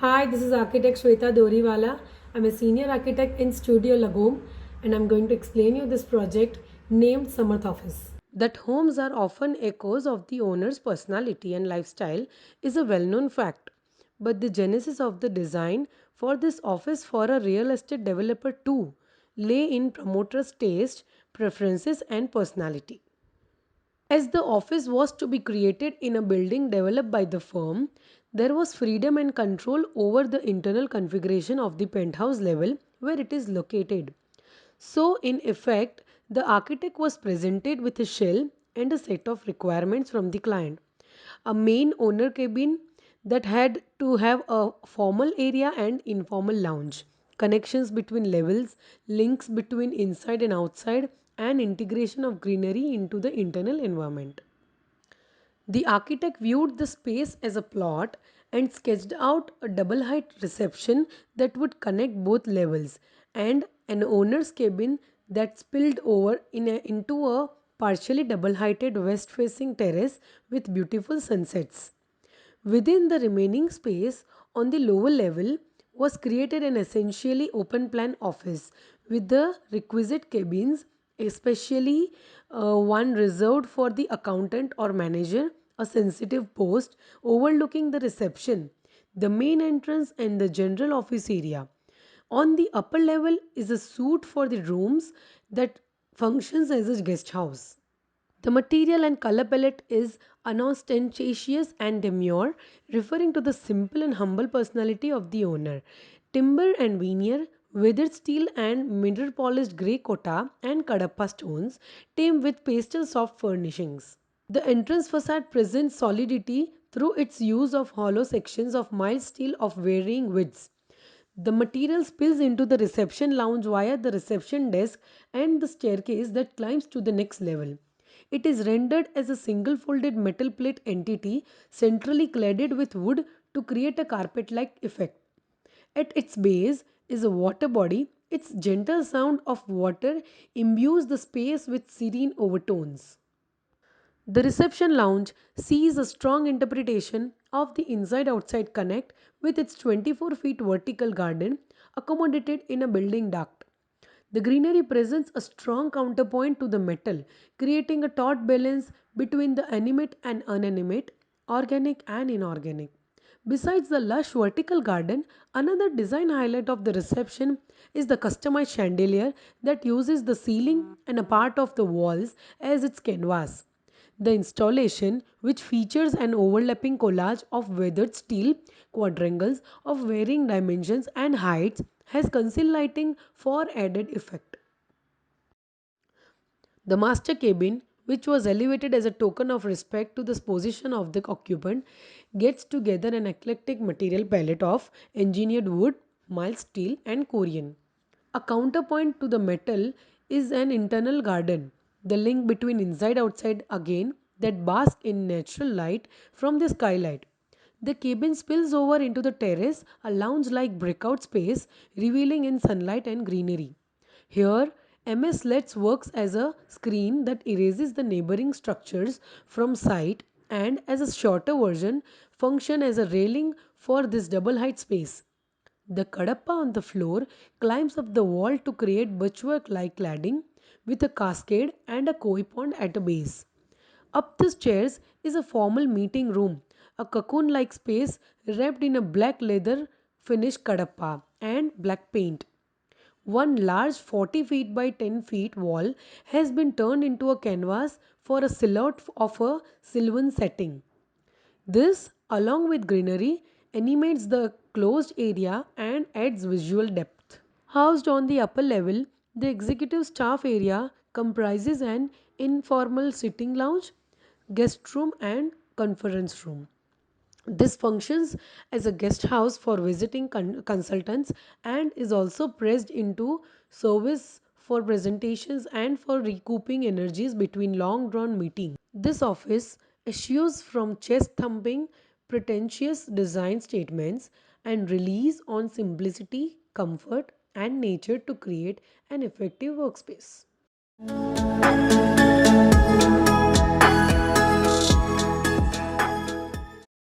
Hi, this is architect Shweta Doriwala. I'm a senior architect in Studio Lagom and I'm going to explain you this project named Samarth Office. That homes are often echoes of the owner's personality and lifestyle is a well-known fact. But the genesis of the design for this office for a real estate developer too lay in promoter's taste, preferences and personality. As the office was to be created in a building developed by the firm, there was freedom and control over the internal configuration of the penthouse level where it is located. So, in effect, the architect was presented with a shell and a set of requirements from the client. A main owner cabin that had to have a formal area and informal lounge, connections between levels, links between inside and outside, and integration of greenery into the internal environment. The architect viewed the space as a plot and sketched out a double height reception that would connect both levels and an owner's cabin that spilled over into a partially double heighted west facing terrace with beautiful sunsets. Within the remaining space on the lower level was created an essentially open plan office with the requisite cabins, especially one reserved for the accountant or manager, a sensitive post overlooking the reception, the main entrance, and the general office area. On the upper level is a suite for the rooms that functions as a guest house. The material and color palette is unostentatious and demure, referring to the simple and humble personality of the owner. Timber and veneer, weathered steel and mirror polished grey Kota and Kadappa stones, tame with pastel soft furnishings. The entrance facade presents solidity through its use of hollow sections of mild steel of varying widths. The material spills into the reception lounge via the reception desk and the staircase that climbs to the next level. It is rendered as a single folded metal plate entity centrally cladded with wood to create a carpet like effect. At its base is a water body. Its gentle sound of water imbues the space with serene overtones. The reception lounge sees a strong interpretation of the inside outside connect with its 24 feet vertical garden accommodated in a building duct. The greenery presents a strong counterpoint to the metal, creating a taut balance between the animate and inanimate, organic and inorganic. Besides the lush vertical garden, another design highlight of the reception is the customized chandelier that uses the ceiling and a part of the walls as its canvas. The installation, which features an overlapping collage of weathered steel quadrangles of varying dimensions and heights, has concealed lighting for added effect. The master cabin, which was elevated as a token of respect to the position of the occupant, gets together an eclectic material palette of engineered wood, mild steel, and Korean. A counterpoint to the metal is an internal garden, the link between inside outside again that basks in natural light from the skylight. The cabin spills over into the terrace, a lounge like breakout space revealing in sunlight and greenery. Here, MS LEDs works as a screen that erases the neighboring structures from sight and as a shorter version function as a railing for this double height space. The Kadappa on the floor climbs up the wall to create birchwork like cladding with a cascade and a koi pond at a base. Up the stairs is a formal meeting room, a cocoon like space wrapped in a black leather finished Kadappa and black paint. One large 40 feet by 10 feet wall has been turned into a canvas for a silhouette of a sylvan setting. This, along with greenery, animates the closed area and adds visual depth. Housed on the upper level, the executive staff area comprises an informal sitting lounge, guest room, and conference room. This functions as a guest house for visiting consultants and is also pressed into service for presentations and for recouping energies between long drawn meetings. This office eschews from chest thumping, pretentious design statements and relies on simplicity, comfort, and nature to create an effective workspace.